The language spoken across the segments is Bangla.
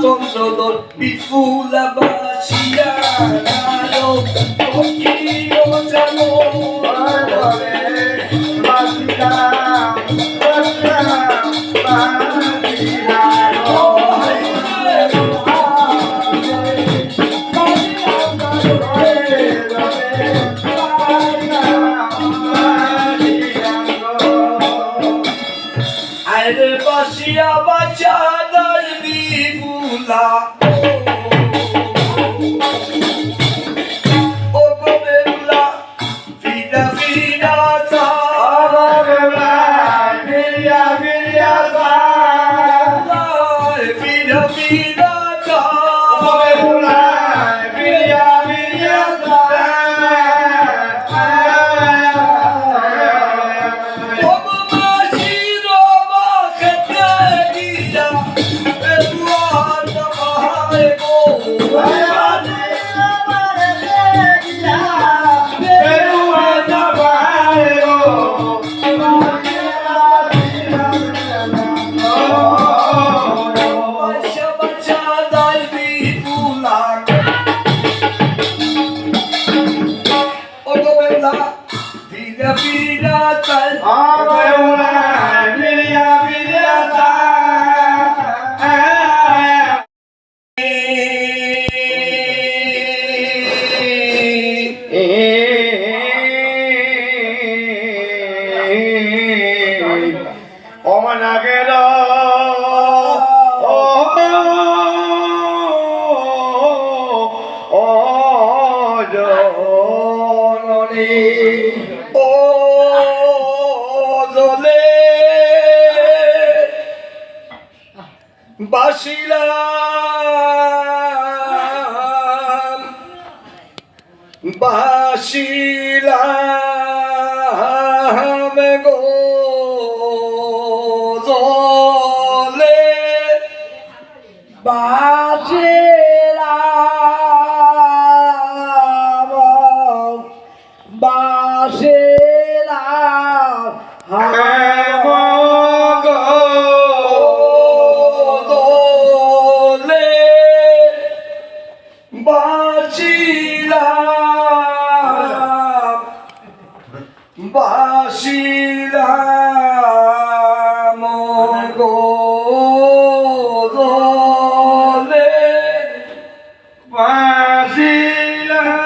চন্দ্রদল বিপুল বাসিয়া জানো আরে বাসিয়া বাচ্চা দল বিপুলা বাসিলাম গো জলে বাসিলাম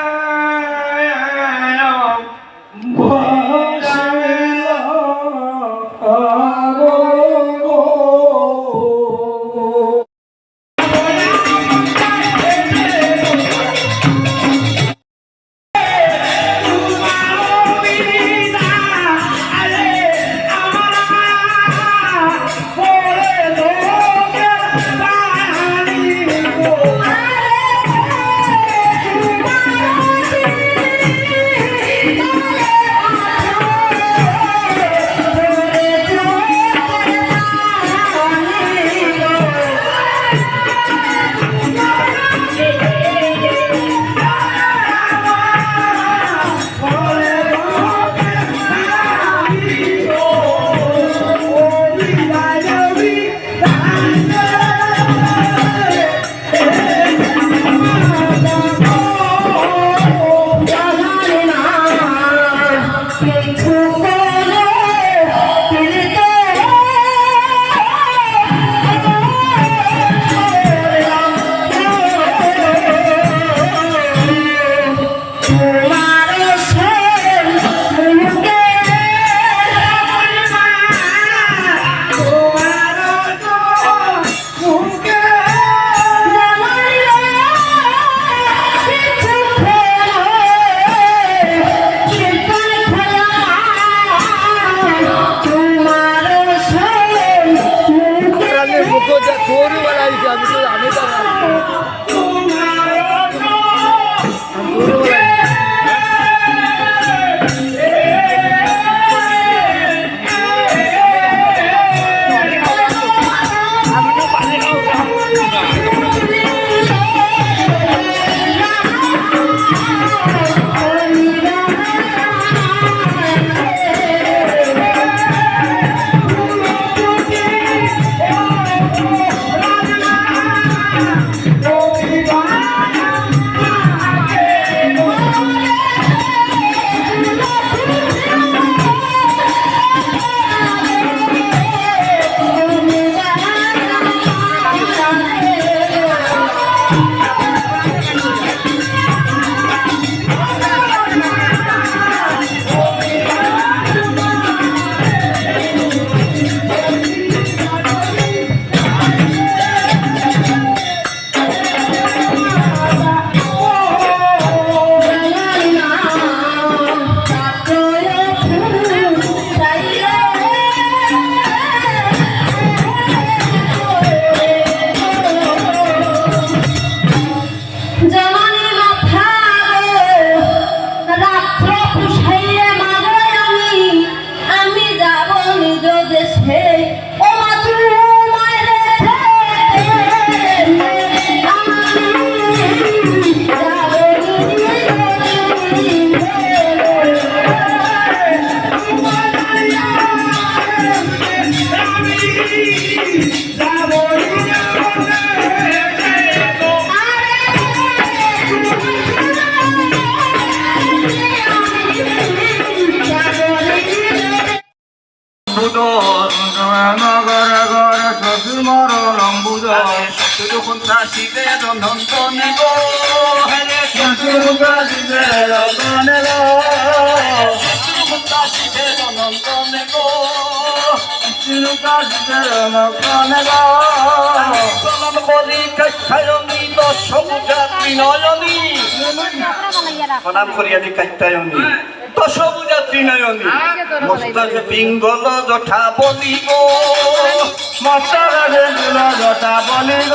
প্রণাম করিয়া দি কাত্যায়নী দশভুজাত্রী নয়নী মস্তকে পিঙ্গল জঠা বলিব মস্তকে পিঙ্গল জঠা বলিব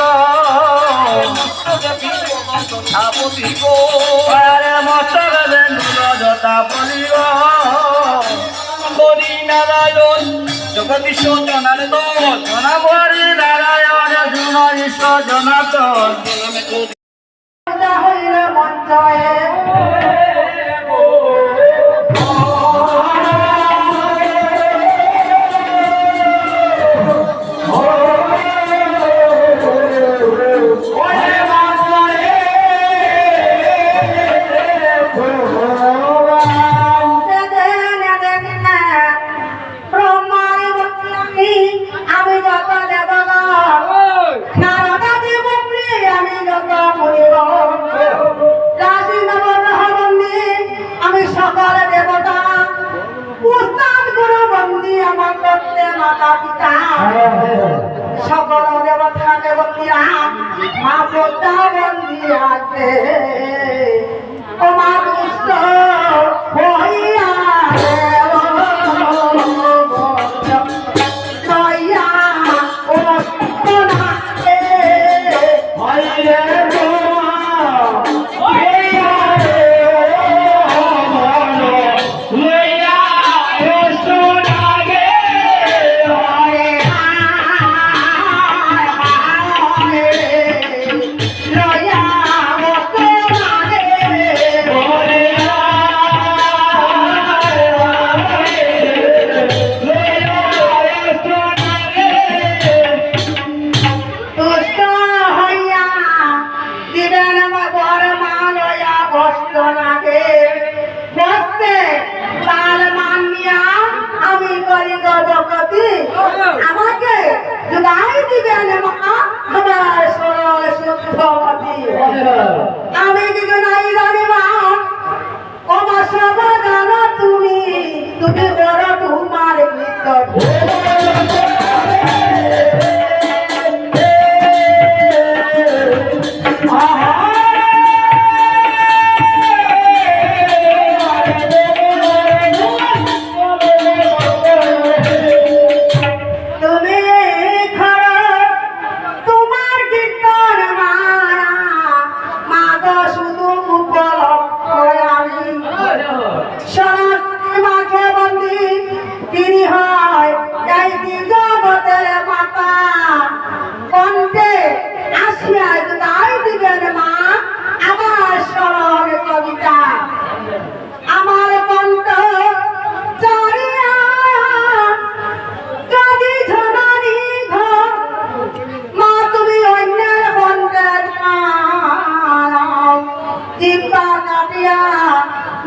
মস্তকে পিঙ্গল জঠা বলিব আরে মস্তকে পিঙ্গল জঠা বলিব হরি নারায়ণ জগদীশ জনার্দন জনাম হরি নারায়ণ জুনঈশ জনার্দন হইলে মঞ্চয়ে আমি যত দেবগণ নারদা দেবী আমি যত মরিব রাশি নবগ্রহবন্দী আমি সকল দেবতা উস্তাদ গুরু বন্দী আমার করতে মাতা পিতা সকল দেবতা দেবতীরা মা পদ্মা বন্দী আছে ও মা কৃষ্ণ হইয়া আমাকে জুলাই দিবেন আমার সরল সুখমতি আমি কিছু নাই জানি মা আমার সব জানো তুমি তুমি বড় তোমার ভিতর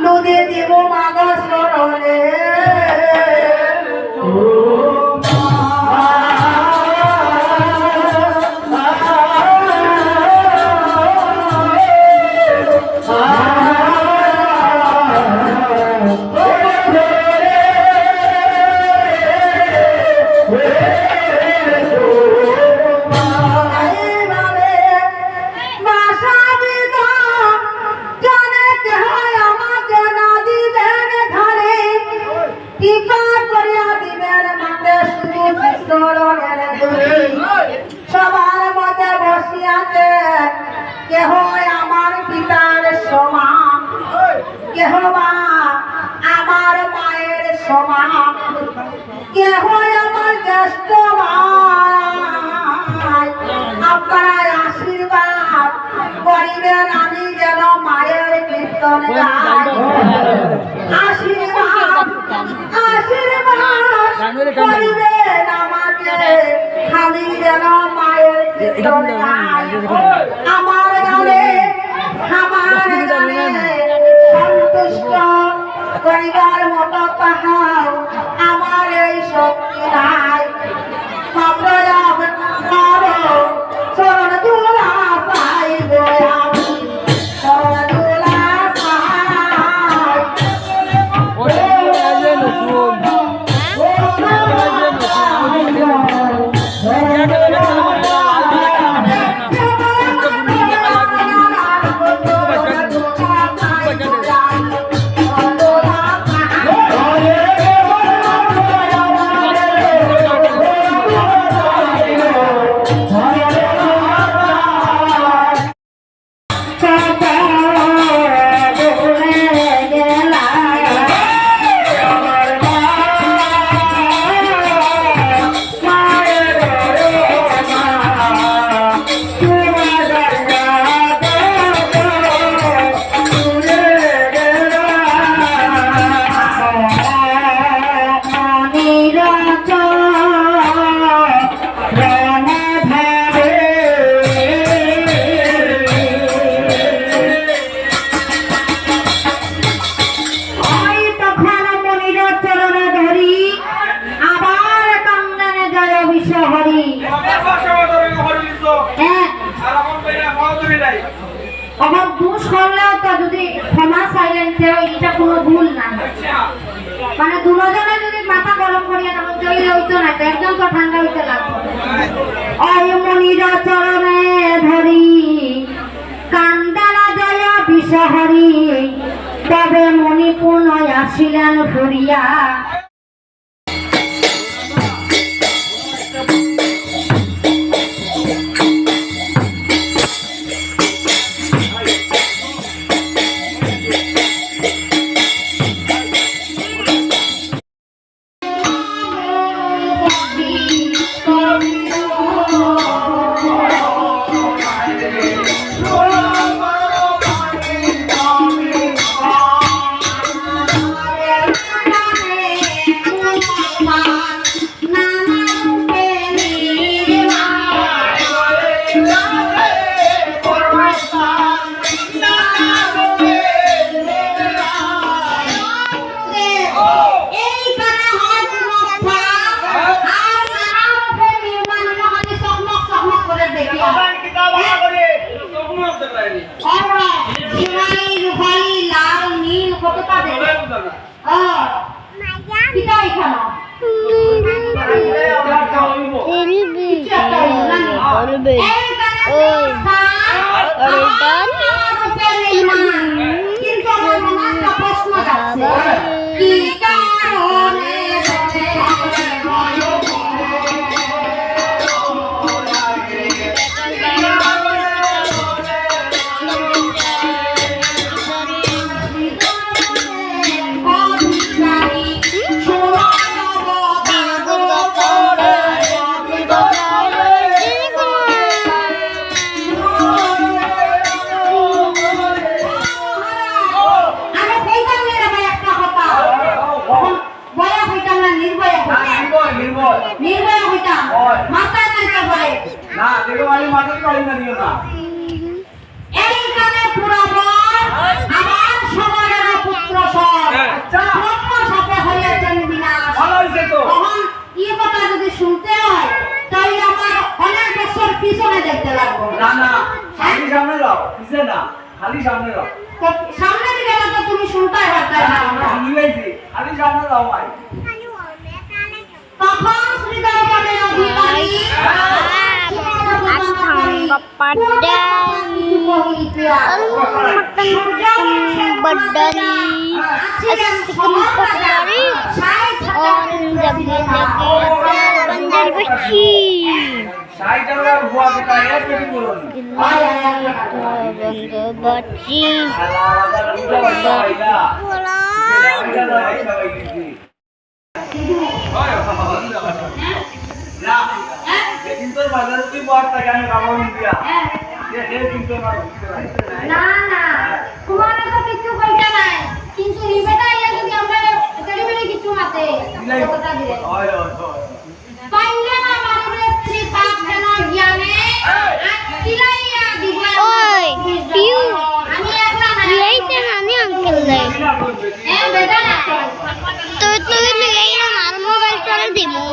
নদী দিব মাগস সরলে সবার মধ্যে বসিয়াছে কেহ আমার পিতার সমান কেহ বা আমার মায়ের সমান কেহ আমার জ্যেষ্ঠ ভাই আপনারা আশীর্বাদ করিবেন আমি চলে যায় আশীর্বাদ করিবেন আমাকে খালি যেন মায়ের চলে যায় আমার গানে সন্তুষ্ট করিবার মতো তাহার আমার এই শক্তি নাই মাত্র চরণ দুলা পাইব আমি চরণ দুলা আমার দোষ করলেও তো যদি ক্ষমা চাইলেন এটা কোনো ভুল না মানে দুজনে যদি মাথা গরম করিয়া তখন চলে হইতো না একদম তো ঠান্ডা হইতে লাগবে অয় মনির চরণে ধরি কান্দালা জয় বিষহরি তবে মণিপূর্ণ আসিলেন ফুরিয়া সামনে দিকে তুমি শুনতে তখন শ্রীদর্পণের অধিকারী না না তোমার তো কিছু হবে কতটা দিলে পাইলে না মানুষের স্ত্রী পাপ কেন জ্ঞানে কিলাইয়া দিবা ওই পিউ আমি একলা না এইতে নানি আঙ্কেল লাই বেটা না তো তুই লই না মার মোবাইল চলে দিমু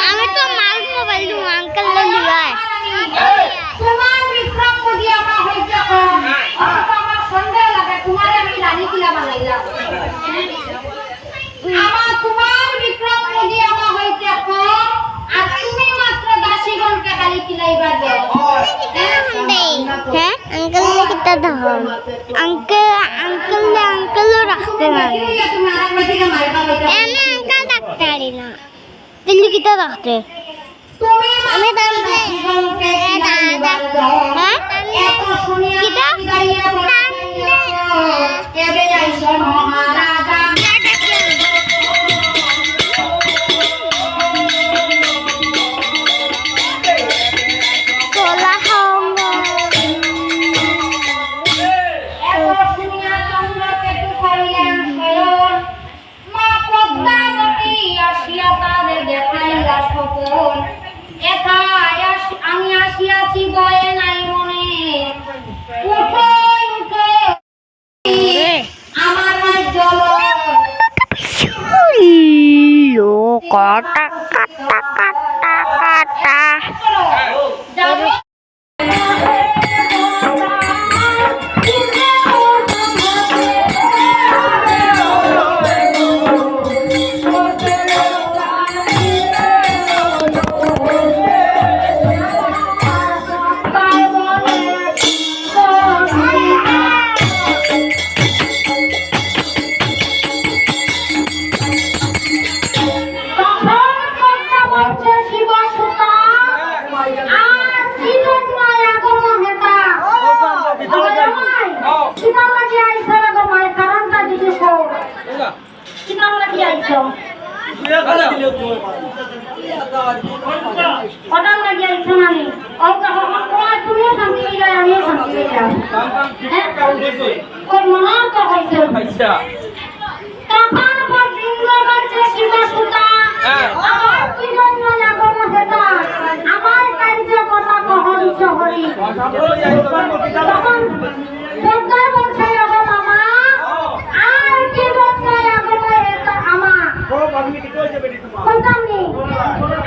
আমি তো মার মোবাইল দু আঙ্কেল লাই দিবাই তোমার বিক্রম যদি আমার হইছে কম আমার সন্দেহ লাগে তোমার আমি রানী কিলা বানাইলাম আমার তোমার বিক্রম যদি আমার হইছে কম আর তুমি মাত্র 10 ঘন্টা খালি কিলাইবা দাও হ্যাঁ আঙ্কেল লে কিতা দাও আঙ্কেল রাখতে না তুমি আমার দিকে মারবা বেটা এমন আঙ্কেল ডাক্তারি না দিল্লি কিতা রাখতে তুমি আমি দাম দে হ্যাঁ এত শুনিয়া কিতা গাইয়া কেবে যাইছো মহারাজা তোলা হঙ্গ এত শুনিয়া চন্দ্রকেতু করিলেন শয়ন মা পদ্মাবতী আসিয়া তারে দেখাইলা স্বপন এথায় আমি আসিয়াছি বয়ে নাই মনে উঠো উঠো আমার রাজ্য কাটা কাটা কাটা কাটা যাবে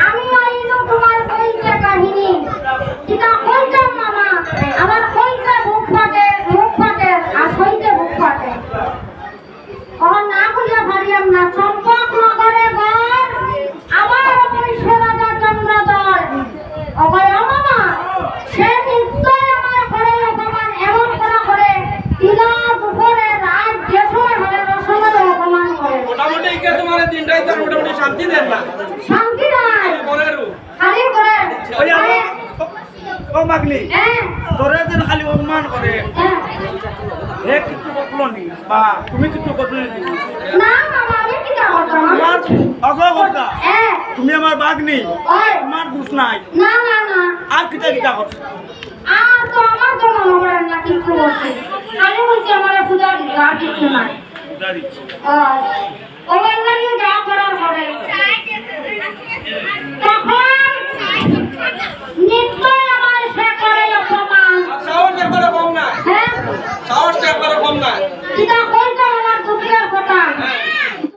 আমি আইলো তোমার কইটা কাহিনী যেটা কইতাম মামা আমার কইটা বুক ফাটে আর কইতে বুক ফাটে না কইয়া ভারিয়াম না চম্পক নগরে ঘর আমার অপরিসর রাজা চন্দ্রধর অভয় মামা সে নিশ্চয় আমার ঘরে অপমান এমন করা করে তিলা দুপুরে রাত যে সময় হলে রসমের অপমান করে মোটামুটি কে তোমার দিনটাই তো মোটামুটি শান্তি দেন না শান্তি নাই মনেরু খালি করে ও মাগলি হ্যাঁ তোরে দিন খালি অপমান করে হ্যাঁ হে কিছু বকলো নি বা তুমি কিছু বকলো নি না মামা আমি কি করতাম তোমার অগবর্তা হ্যাঁ তুমি আমার বাগনি ওই তোমার দোষ নাই না না না আর কিটা কিটা করছো আর তো আমার তো মনে না কিছু বলছে খালি বলছি আমার পূজা দিবা কিছু নাই দাদি ওর লাগে যা করার করে তখন নিশ্চয় আমার সে করে অপমান সাহস একবারে কম না হ্যাঁ সাহস একবারে কম না কিটা